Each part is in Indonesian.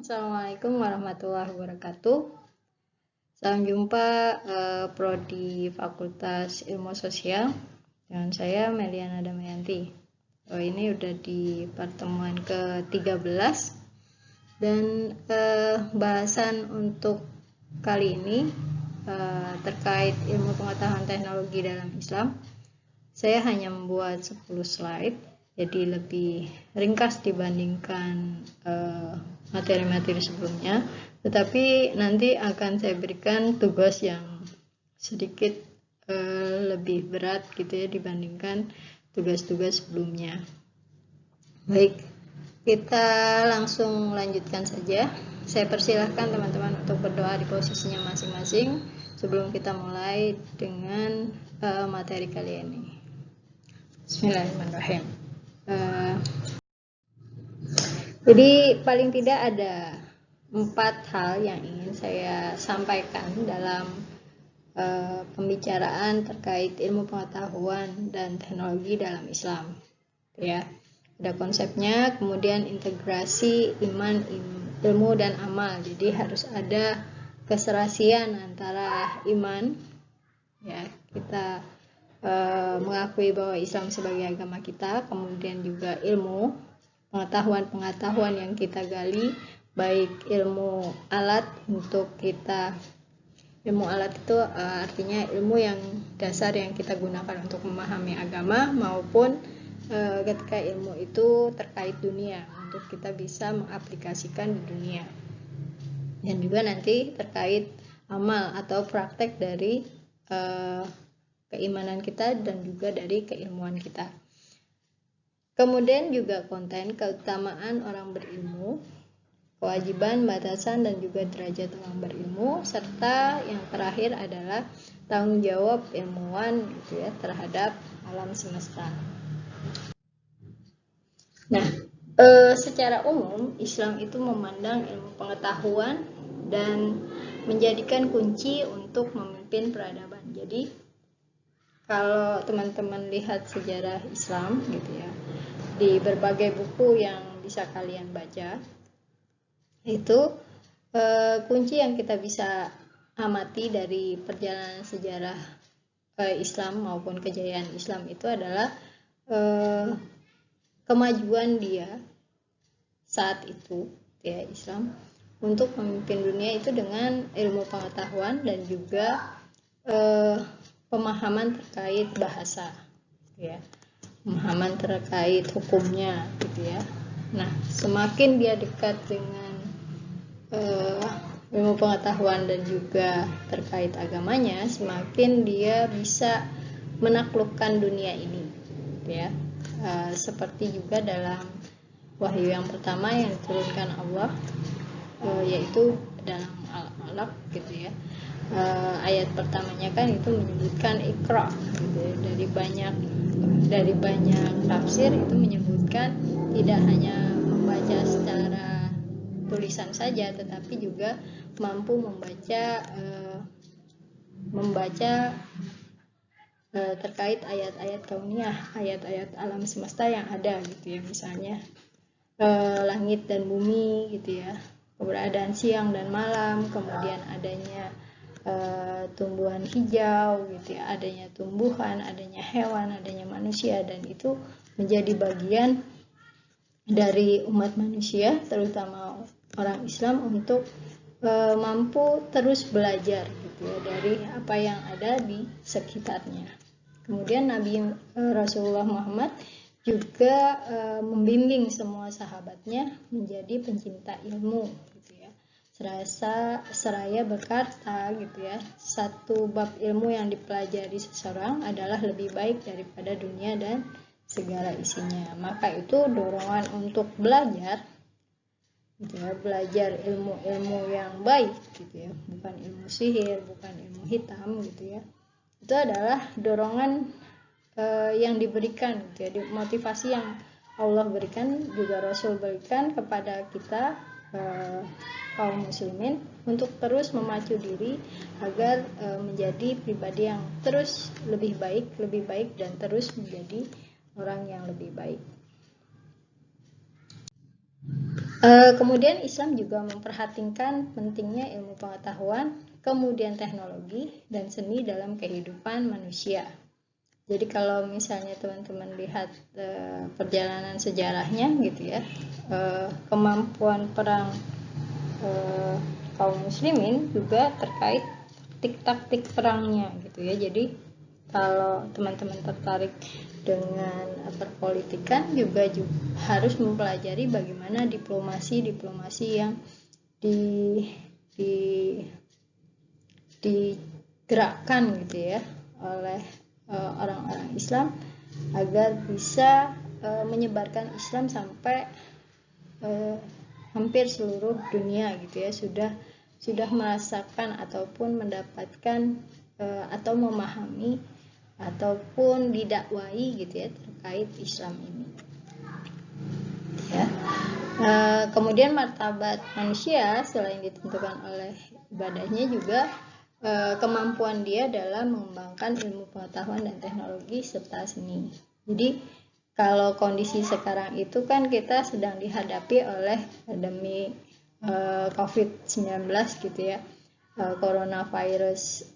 Assalamualaikum warahmatullahi wabarakatuh. Salam jumpa Prodi Fakultas Ilmu Sosial dengan saya Meliana Damayanti. Ini udah di pertemuan ke-13 dan bahasan untuk kali ini terkait ilmu pengetahuan teknologi dalam Islam. Saya hanya membuat 10 slide, jadi lebih ringkas dibandingkan materi-materi sebelumnya, tetapi nanti akan saya berikan tugas yang sedikit lebih berat gitu ya dibandingkan tugas-tugas sebelumnya. Baik, kita langsung lanjutkan saja. Saya persilahkan teman-teman untuk berdoa di posisinya masing-masing sebelum kita mulai dengan materi kali ini. Bismillahirrahmanirrahim. Jadi paling tidak ada 4 hal yang ingin saya sampaikan dalam pembicaraan terkait ilmu pengetahuan dan teknologi dalam Islam. Ya, ada konsepnya, kemudian integrasi iman, ilmu dan amal. Jadi harus ada keserasian antara iman, ya kita mengakui bahwa Islam sebagai agama kita, kemudian juga ilmu, pengetahuan yang kita gali, baik ilmu alat untuk kita, ilmu alat itu artinya ilmu yang dasar yang kita gunakan untuk memahami agama, maupun ketika ilmu itu terkait dunia untuk kita bisa mengaplikasikan di dunia, dan juga nanti terkait amal atau praktek dari keimanan kita dan juga dari keilmuan kita. Kemudian juga konten, keutamaan orang berilmu, kewajiban, batasan, dan juga derajat orang berilmu, serta yang terakhir adalah tanggung jawab ilmuwan gitu ya terhadap alam semesta. Nah, secara umum Islam itu memandang ilmu pengetahuan dan menjadikan kunci untuk memimpin peradaban. Jadi kalau teman-teman lihat sejarah Islam gitu ya, di berbagai buku yang bisa kalian baca, itu kunci yang kita bisa amati dari perjalanan sejarah Islam maupun kejayaan Islam itu adalah kemajuan dia saat itu ya Islam untuk memimpin dunia itu dengan ilmu pengetahuan dan juga pemahaman terkait bahasa ya, pemahaman terkait hukumnya gitu ya. Nah, semakin dia dekat dengan ilmu pengetahuan dan juga terkait agamanya, semakin dia bisa menaklukkan dunia ini gitu ya. Seperti juga dalam wahyu yang pertama yang diturunkan Allah, yaitu dalam Al-Alaq gitu ya. Ayat pertamanya kan itu menyebutkan Iqra gitu ya. Dari banyak tafsir itu menyebutkan tidak hanya membaca secara tulisan saja, tetapi juga mampu membaca terkait ayat-ayat kauniyah, ayat-ayat alam semesta yang ada gitu ya, misalnya langit dan bumi gitu ya, keberadaan siang dan malam, kemudian adanya tumbuhan hijau gitu ya, adanya tumbuhan, adanya hewan, adanya manusia, dan itu menjadi bagian dari umat manusia terutama orang Islam untuk mampu terus belajar gitu ya dari apa yang ada di sekitarnya. Kemudian Nabi Rasulullah Muhammad juga membimbing semua sahabatnya menjadi pencinta ilmu gitu ya. Seraya berkata gitu ya, satu bab ilmu yang dipelajari seseorang adalah lebih baik daripada dunia dan segala isinya. Maka itu dorongan untuk belajar gitu ya, belajar ilmu-ilmu yang baik gitu ya, bukan ilmu sihir, bukan ilmu hitam gitu ya. Itu adalah dorongan yang diberikan gitu ya, motivasi yang Allah berikan, juga Rasul berikan kepada kita kaum muslimin untuk terus memacu diri agar menjadi pribadi yang terus lebih baik dan terus menjadi orang yang lebih baik. Kemudian Islam juga memperhatikan pentingnya ilmu pengetahuan, kemudian teknologi dan seni dalam kehidupan manusia. Jadi kalau misalnya teman-teman lihat perjalanan sejarahnya gitu ya, kemampuan perang kaum muslimin juga terkait taktik perangnya gitu ya. Jadi kalau teman-teman tertarik dengan perpolitikan juga harus mempelajari bagaimana diplomasi yang digerakkan gitu ya oleh orang-orang Islam agar bisa menyebarkan Islam sampai hampir seluruh dunia gitu ya, sudah merasakan ataupun mendapatkan atau memahami ataupun didakwai gitu ya terkait Islam ini ya. Kemudian martabat manusia selain ditentukan oleh ibadahnya juga kemampuan dia dalam mengembangkan ilmu pengetahuan dan teknologi serta seni. Jadi kalau kondisi sekarang itu kan kita sedang dihadapi oleh pandemi COVID-19 gitu ya, coronavirus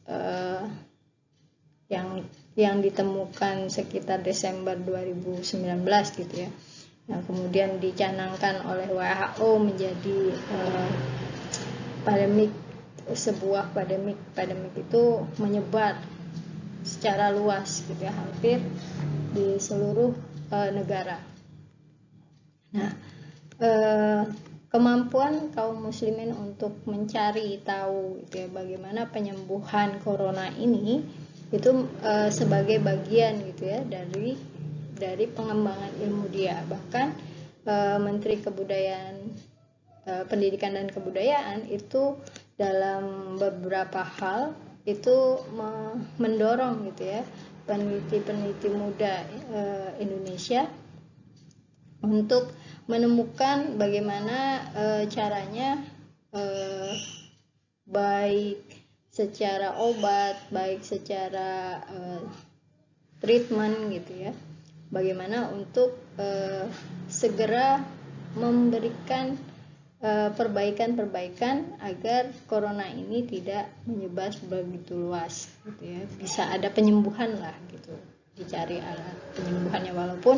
yang ditemukan sekitar Desember 2019 gitu ya. Nah, kemudian dicanangkan oleh WHO menjadi sebuah pandemik itu menyebar secara luas gitu ya, hampir di seluruh negara. Nah, kemampuan kaum muslimin untuk mencari tahu gitu ya, bagaimana penyembuhan corona ini itu sebagai bagian gitu ya dari pengembangan ilmu dia. Bahkan Menteri Pendidikan dan Kebudayaan itu dalam beberapa hal itu mendorong gitu ya peneliti-peneliti muda Indonesia untuk menemukan bagaimana caranya baik secara obat, baik secara treatment gitu ya, bagaimana untuk segera memberikan perbaikan agar corona ini tidak menyebar begitu luas gitu ya, bisa ada penyembuhan lah gitu, dicari alat penyembuhannya. Walaupun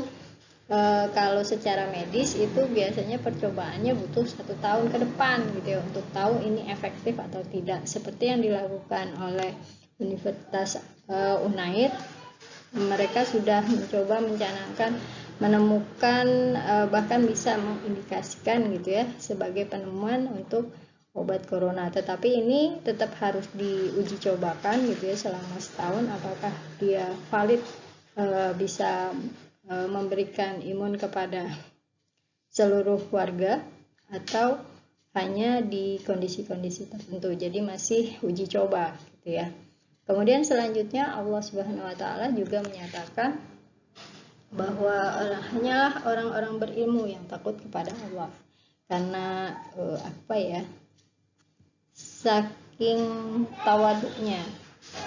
kalau secara medis itu biasanya percobaannya butuh 1 tahun ke depan gitu ya untuk tahu ini efektif atau tidak, seperti yang dilakukan oleh Universitas Unair. Mereka sudah mencoba mencanangkan menemukan bahkan bisa mengindikasikan gitu ya sebagai penemuan untuk obat corona, tetapi ini tetap harus diuji cobakan gitu ya selama setahun apakah dia valid bisa memberikan imun kepada seluruh warga atau hanya di kondisi-kondisi tertentu. Jadi masih uji coba gitu ya. Kemudian selanjutnya Allah Subhanahu wa taala juga menyatakan bahwa hanyalah orang-orang berilmu yang takut kepada Allah. Karena saking tawaduknya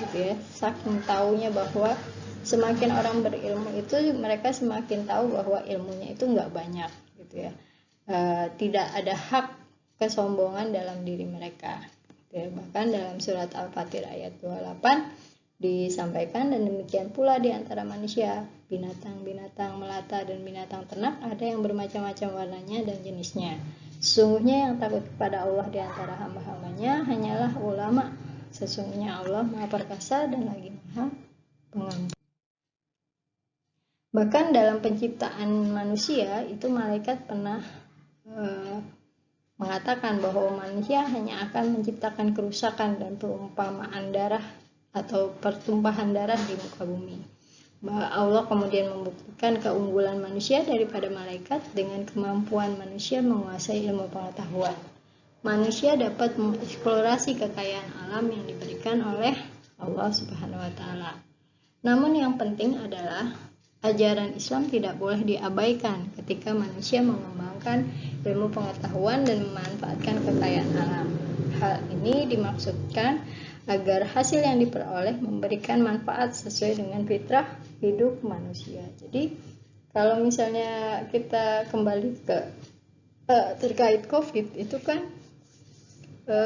gitu ya, saking taunya bahwa semakin orang berilmu itu mereka semakin tahu bahwa ilmunya itu enggak banyak gitu ya. Tidak ada hak kesombongan dalam diri mereka. Bahkan dalam surat Al-Fatir ayat 28 disampaikan, dan demikian pula di antara manusia, binatang-binatang melata dan binatang ternak ada yang bermacam-macam warnanya dan jenisnya. Sesungguhnya yang takut kepada Allah di antara hamba-hambanya hanyalah ulama. Sesungguhnya Allah Maha Perkasa dan lagi Maha Pengampun. Bahkan dalam penciptaan manusia itu malaikat pernah mengatakan bahwa manusia hanya akan menciptakan kerusakan dan perumpamaan darah atau pertumpahan darah di muka bumi. Allah kemudian membuktikan keunggulan manusia daripada malaikat dengan kemampuan manusia menguasai ilmu pengetahuan. Manusia dapat mengeksplorasi kekayaan alam yang diberikan oleh Allah Subhanahu wa taala. Namun yang penting adalah ajaran Islam tidak boleh diabaikan ketika manusia mengembangkan ilmu pengetahuan dan memanfaatkan kekayaan alam. Hal ini dimaksudkan agar hasil yang diperoleh memberikan manfaat sesuai dengan fitrah hidup manusia. Jadi kalau misalnya kita kembali ke Terkait COVID itu kan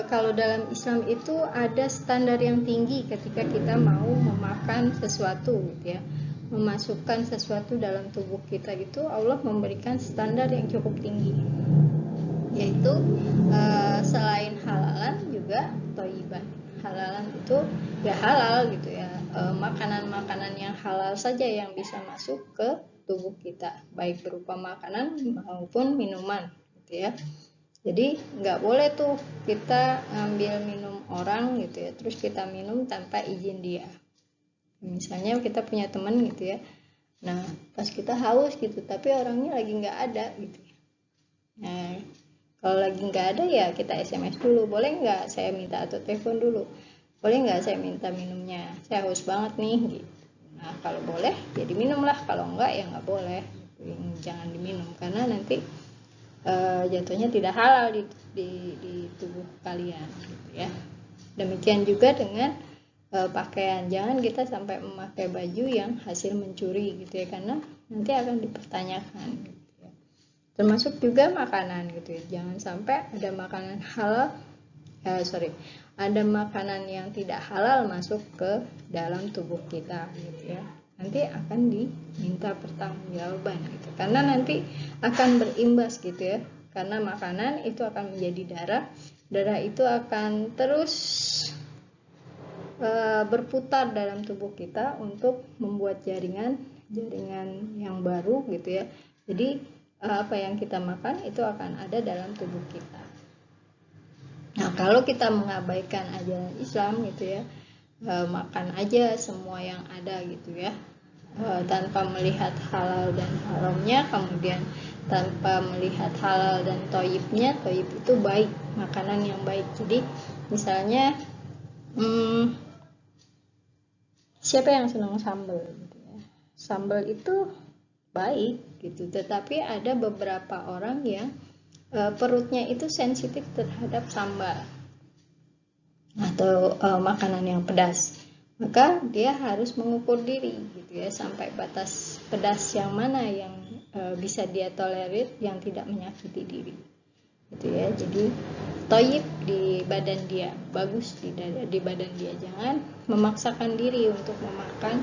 kalau dalam Islam itu ada standar yang tinggi ketika kita mau memakan sesuatu gitu ya, memasukkan sesuatu dalam tubuh kita, itu Allah memberikan standar yang cukup tinggi, yaitu selain halalan juga thayyiban. Halalan itu ya halal gitu ya, makanan-makanan yang halal saja yang bisa masuk ke tubuh kita, baik berupa makanan maupun minuman gitu ya. Jadi nggak boleh tuh kita ngambil minum orang gitu ya, terus kita minum tanpa izin dia. Misalnya kita punya teman gitu ya, nah pas kita haus gitu, tapi orangnya lagi nggak ada gitu. Nah kalau lagi nggak ada ya kita SMS dulu, boleh nggak saya minta, atau telepon dulu, boleh nggak saya minta minumnya, saya haus banget nih gitu. Nah kalau boleh ya diminumlah, kalau enggak ya nggak boleh, jangan diminum karena nanti jatuhnya tidak halal di tubuh kalian gitu ya. Demikian juga dengan pakaian, jangan kita sampai memakai baju yang hasil mencuri gitu ya, karena nanti akan dipertanyakan gitu ya. Termasuk juga makanan gitu ya, jangan sampai ada makanan halal ada makanan yang tidak halal masuk ke dalam tubuh kita gitu ya, nanti akan diminta pertanggungjawaban gitu, karena nanti akan berimbas gitu ya, karena makanan itu akan menjadi darah itu akan terus berputar dalam tubuh kita untuk membuat jaringan yang baru gitu ya. Jadi apa yang kita makan itu akan ada dalam tubuh kita. Nah kalau kita mengabaikan ajaran Islam gitu ya, makan aja semua yang ada gitu ya, tanpa melihat halal dan haramnya, kemudian tanpa melihat halal dan thayyibnya. Thayyib itu baik, makanan yang baik. Jadi misalnya siapa yang senang sambal gitu ya, sambal itu baik gitu, tetapi ada beberapa orang yang perutnya itu sensitif terhadap sambal atau makanan yang pedas, maka dia harus mengukur diri gitu ya, sampai batas pedas yang mana yang bisa dia tolerir, yang tidak menyakiti diri gitu ya. Jadi thayyib di badan dia, bagus di badan dia, jangan memaksakan diri untuk memakan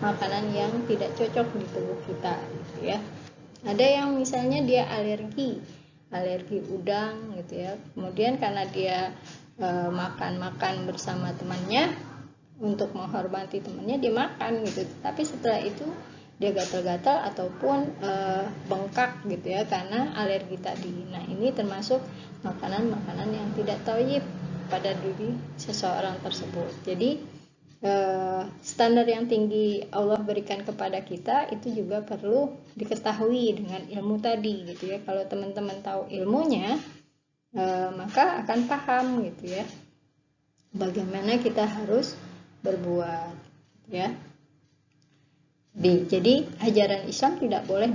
makanan yang tidak cocok di tubuh kita gitu ya. Ada yang misalnya dia alergi udang gitu ya, kemudian karena dia makan bersama temannya untuk menghormati temannya, dia makan gitu, tapi setelah itu dia gatal-gatal ataupun bengkak gitu ya karena alergi tadi. Nah ini termasuk makanan-makanan yang tidak thayyib pada diri seseorang tersebut. Jadi standar yang tinggi Allah berikan kepada kita itu juga perlu diketahui dengan ilmu tadi gitu ya. Kalau teman-teman tahu ilmunya, maka akan paham gitu ya bagaimana kita harus berbuat ya. Jadi ajaran Islam tidak boleh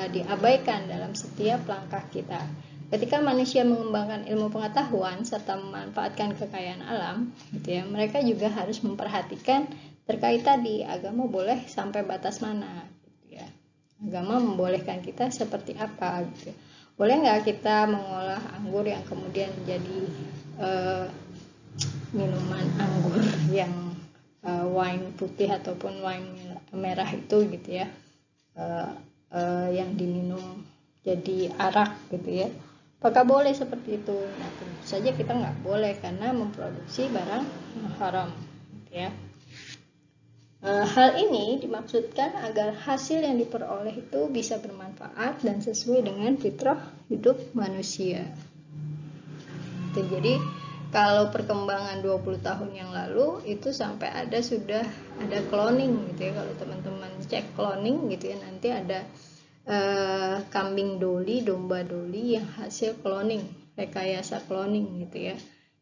diabaikan dalam setiap langkah kita. Ketika manusia mengembangkan ilmu pengetahuan serta memanfaatkan kekayaan alam gitu ya, mereka juga harus memperhatikan terkait tadi, agama boleh sampai batas mana gitu ya. Agama membolehkan kita seperti apa gitu ya. Boleh nggak kita mengolah anggur yang kemudian menjadi minuman anggur yang wine putih ataupun wine merah itu gitu ya, yang diminum jadi arak gitu ya, apakah boleh seperti itu? Nah tentu saja kita nggak boleh karena memproduksi barang haram gitu ya. Hal ini dimaksudkan agar hasil yang diperoleh itu bisa bermanfaat dan sesuai dengan fitrah hidup manusia. Jadi kalau perkembangan 20 tahun yang lalu itu sampai sudah ada cloning gitu ya. Kalau teman-teman cek cloning gitu ya, nanti ada kambing doli, domba doli yang hasil cloning, rekayasa cloning gitu ya.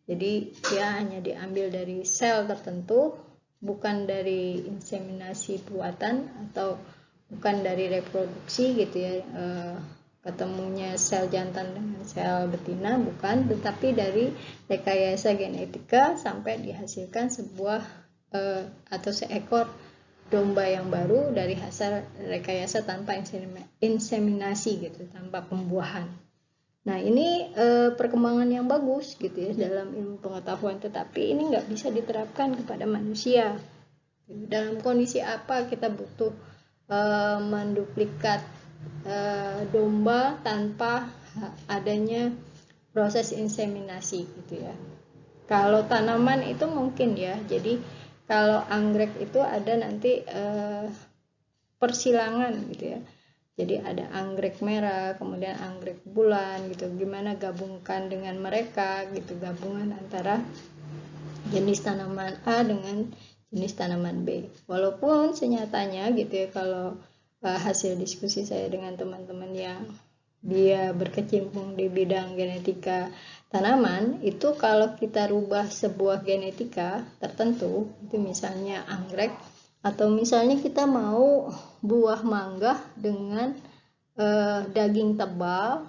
Jadi dia hanya diambil dari sel tertentu, bukan dari inseminasi buatan atau bukan dari reproduksi gitu ya, ketemunya sel jantan dengan sel betina, bukan, tetapi dari rekayasa genetika sampai dihasilkan sebuah atau seekor domba yang baru dari hasil rekayasa tanpa inseminasi gitu, tanpa pembuahan. Nah, ini perkembangan yang bagus gitu ya dalam ilmu pengetahuan, tetapi ini nggak bisa diterapkan kepada manusia. Dalam kondisi apa kita butuh menduplikat domba tanpa adanya proses inseminasi gitu ya. Kalau tanaman itu mungkin ya, jadi kalau anggrek itu ada nanti persilangan gitu ya. Jadi ada anggrek merah, kemudian anggrek bulan gitu. Gimana gabungkan dengan mereka gitu, gabungan antara jenis tanaman A dengan jenis tanaman B. Walaupun senyatanya gitu ya, kalau hasil diskusi saya dengan teman-teman yang dia berkecimpung di bidang genetika tanaman, itu kalau kita rubah sebuah genetika tertentu, itu misalnya anggrek, atau misalnya kita mau buah mangga dengan daging tebal,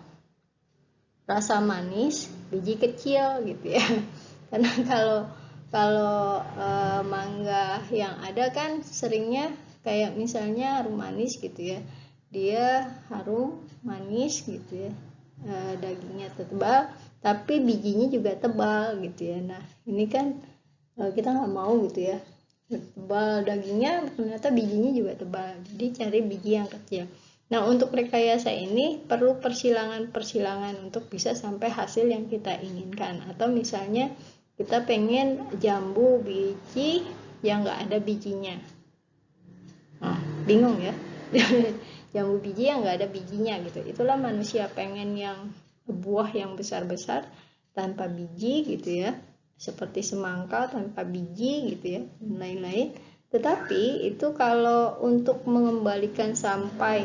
rasa manis, biji kecil gitu ya. Karena kalau mangga yang ada kan seringnya kayak misalnya harum manis gitu ya, dia harum manis gitu ya, dagingnya tebal tapi bijinya juga tebal gitu ya. Nah ini kan kita nggak mau gitu ya, tebal dagingnya ternyata bijinya juga tebal, jadi cari biji yang kecil. Nah untuk rekayasa ini perlu persilangan untuk bisa sampai hasil yang kita inginkan. Atau misalnya kita pengen jambu biji yang nggak ada bijinya, nah bingung ya. Jambu biji yang nggak ada bijinya gitu, itulah manusia pengen yang buah yang besar-besar tanpa biji gitu ya, seperti semangka tanpa biji gitu ya, dan lain-lain. Tetapi itu kalau untuk mengembalikan sampai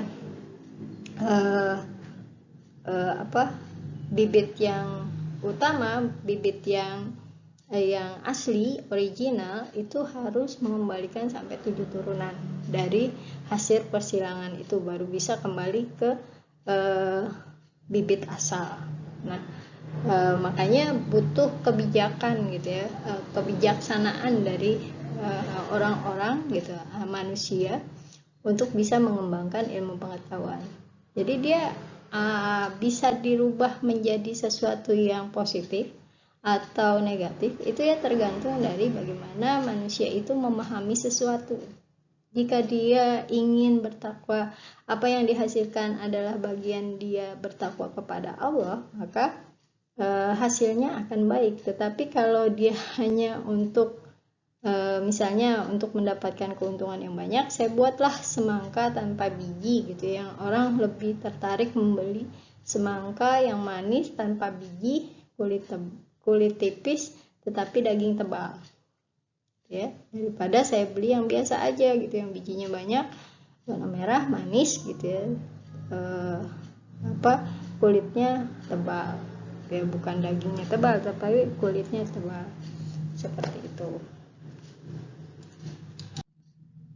bibit yang utama, bibit yang asli, original, itu harus mengembalikan sampai 7 turunan dari hasil persilangan itu, baru bisa kembali ke bibit asal. Nah makanya butuh kebijakan gitu ya, kebijaksanaan dari orang-orang gitu, manusia, untuk bisa mengembangkan ilmu pengetahuan. Jadi dia bisa dirubah menjadi sesuatu yang positif atau negatif, itu ya tergantung dari bagaimana manusia itu memahami sesuatu. Jika dia ingin bertakwa, apa yang dihasilkan adalah bagian dia bertakwa kepada Allah, maka hasilnya akan baik. Tetapi kalau dia hanya untuk misalnya untuk mendapatkan keuntungan yang banyak, saya buatlah semangka tanpa biji gitu, yang orang lebih tertarik membeli semangka yang manis tanpa biji, kulit tipis tetapi daging tebal ya, daripada saya beli yang biasa aja gitu, yang bijinya banyak, warna merah, manis gitu ya, kulitnya tebal ya, bukan dagingnya tebal tapi kulitnya tebal, seperti itu.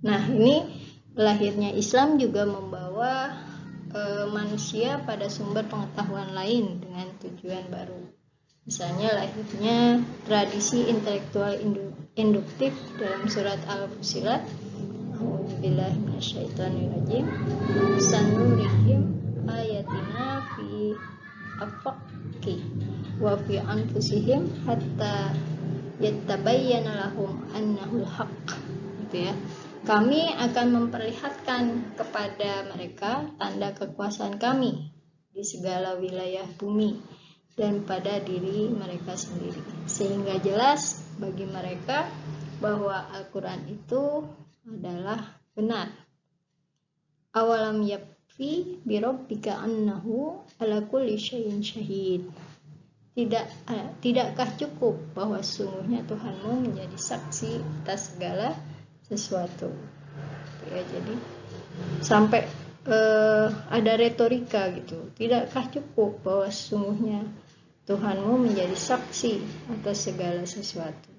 Nah ini lahirnya Islam juga membawa manusia pada sumber pengetahuan lain dengan tujuan baru. Misalnya lahirnya tradisi intelektual induktif dalam surat Al-Fusilat, A'udzubillahi minasyaitonirrajim, sanurihim ayatina fi afaqi wa fi anfusihim hatta yattabayyana lahum annahul haqq gitu ya. Kami akan memperlihatkan kepada mereka tanda kekuasaan kami di segala wilayah bumi dan pada diri mereka sendiri, sehingga jelas bagi mereka bahwa Al-Quran itu adalah benar. Awalam yakfi birabbika annahu ala kulli syai'in syahid. Tidakkah cukup bahwa sungguhnya Tuhanmu menjadi saksi atas segala sesuatu ya. Jadi sampai ada retorika gitu, tidakkah cukup bahwa sesungguhnya Tuhanmu menjadi saksi atas segala sesuatu.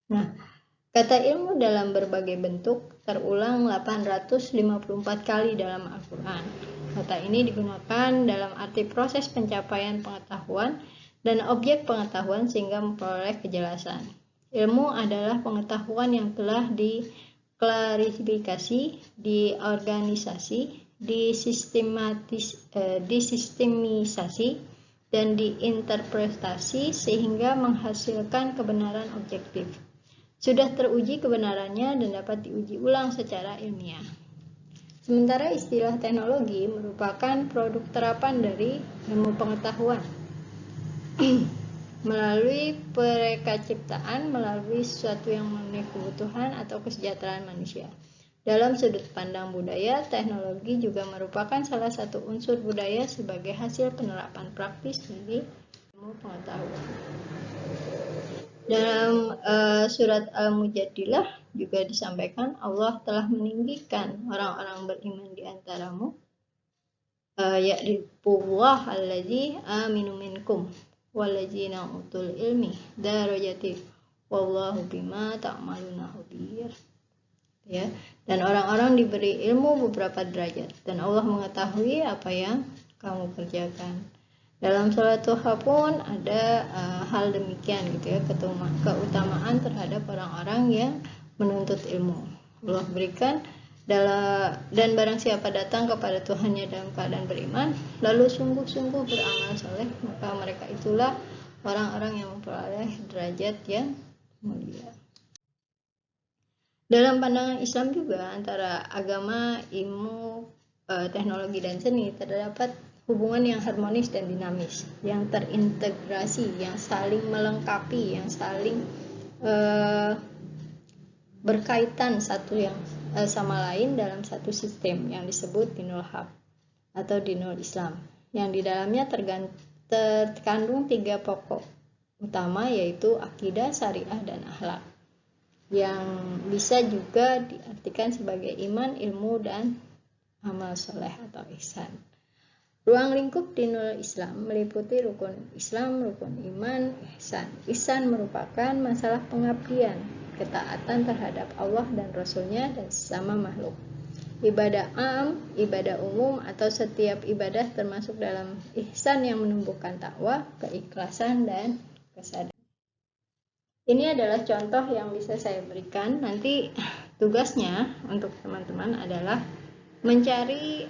Nah, kata ilmu dalam berbagai bentuk terulang 854 kali dalam Al-Quran. Kata ini digunakan dalam arti proses pencapaian pengetahuan dan objek pengetahuan sehingga memperoleh kejelasan. Ilmu adalah pengetahuan yang telah diklarifikasi, diorganisasi, disistemisasi dan diinterpretasi sehingga menghasilkan kebenaran objektif. Sudah teruji kebenarannya dan dapat diuji ulang secara ilmiah. Sementara istilah teknologi merupakan produk terapan dari ilmu pengetahuan melalui perekaciptaan, melalui sesuatu yang memenuhi kebutuhan atau kesejahteraan manusia. Dalam sudut pandang budaya, teknologi juga merupakan salah satu unsur budaya sebagai hasil penerapan praktis dari ilmu pengetahuan. Dalam surat Al-Mujadilah juga disampaikan Allah telah meninggikan orang-orang beriman di antaramu, ya'rifullah allazi aminu minkum wallazina utul ilmi darajati wallahu bima ta'maluna khabir. Ya, dan orang-orang diberi ilmu beberapa derajat dan Allah mengetahui apa yang kamu kerjakan. Dalam salat duha pun ada hal demikian gitu ya, keutamaan terhadap orang-orang yang menuntut ilmu. Allah berikan dan barang siapa datang kepada Tuhannya dalam keadaan beriman lalu sungguh-sungguh beramal soleh, maka mereka itulah orang-orang yang memperoleh derajat yang mulia. Dalam pandangan Islam juga antara agama, ilmu, teknologi dan seni terdapat hubungan yang harmonis dan dinamis, yang terintegrasi, yang saling melengkapi, yang saling berkaitan satu yang sama lain dalam satu sistem yang disebut dinul haq atau dinul Islam, yang di dalamnya terkandung 3 pokok utama, yaitu akidah, syariah, dan akhlak, yang bisa juga diartikan sebagai iman, ilmu, dan amal soleh atau ihsan. Ruang lingkup dinul Islam meliputi rukun Islam, rukun iman, ihsan. Ihsan merupakan masalah pengabdian, ketaatan terhadap Allah dan Rasulnya dan sesama makhluk. Ibadah am, ibadah umum, atau setiap ibadah termasuk dalam ihsan yang menumbuhkan takwa, keikhlasan, dan kesadaran. Ini adalah contoh yang bisa saya berikan. Nanti tugasnya untuk teman-teman adalah mencari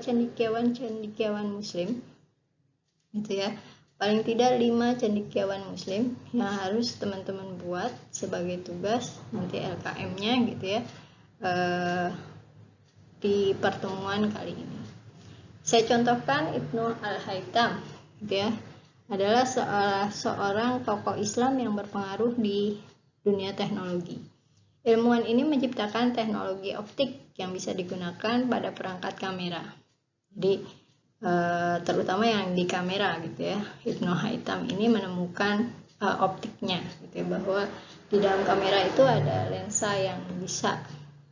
cendekiawan muslim, gitu ya. Paling tidak 5 cendekiawan muslim yang harus teman-teman buat sebagai tugas nanti LKM-nya, gitu ya, di pertemuan kali ini. Saya contohkan Ibnu Al-Haytham, gitu ya, adalah seorang tokoh Islam yang berpengaruh di dunia teknologi. Ilmuwan ini menciptakan teknologi optik yang bisa digunakan pada perangkat kamera. Jadi terutama yang di kamera, gitu ya. Ibnu Haytham ini menemukan optiknya, gitu ya, bahwa di dalam kamera itu ada lensa yang bisa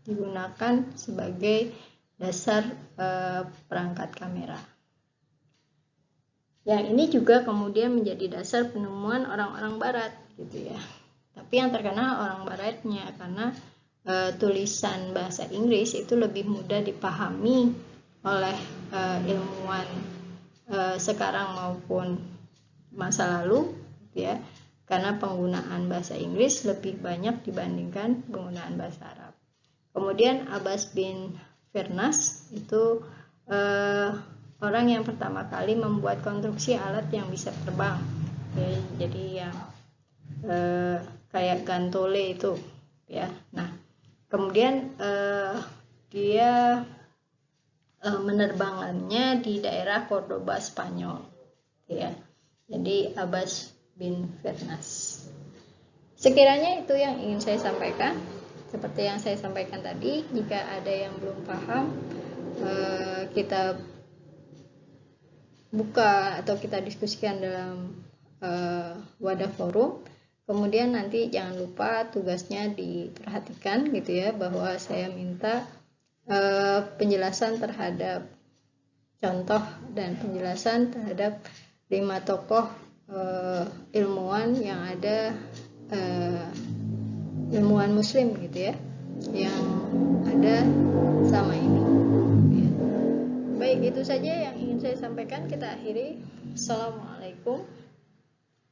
digunakan sebagai dasar perangkat kamera. Yang ini juga kemudian menjadi dasar penemuan orang-orang barat, gitu ya. Tapi yang terkenal orang baratnya, karena tulisan bahasa Inggris itu lebih mudah dipahami oleh ilmuwan sekarang maupun masa lalu, gitu ya. Karena penggunaan bahasa Inggris lebih banyak dibandingkan penggunaan bahasa Arab. Kemudian Abbas bin Firnas itu orang yang pertama kali membuat konstruksi alat yang bisa terbang, ya, jadi yang kayak gantole itu, ya. Nah, kemudian dia menerbangkannya di daerah Cordoba, Spanyol, ya. Jadi Abbas bin Firnas. Sekiranya itu yang ingin saya sampaikan. Seperti yang saya sampaikan tadi, jika ada yang belum paham, kita buka atau kita diskusikan dalam wadah forum. Kemudian nanti jangan lupa tugasnya diperhatikan, gitu ya, bahwa saya minta penjelasan terhadap contoh dan penjelasan terhadap 5 tokoh ilmuwan yang ada, ilmuwan muslim, gitu ya, yang ada sama ini, ya. Baik, itu saja yang ingin saya sampaikan. Kita akhiri. Assalamualaikum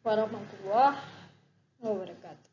warahmatullahi wabarakatuh.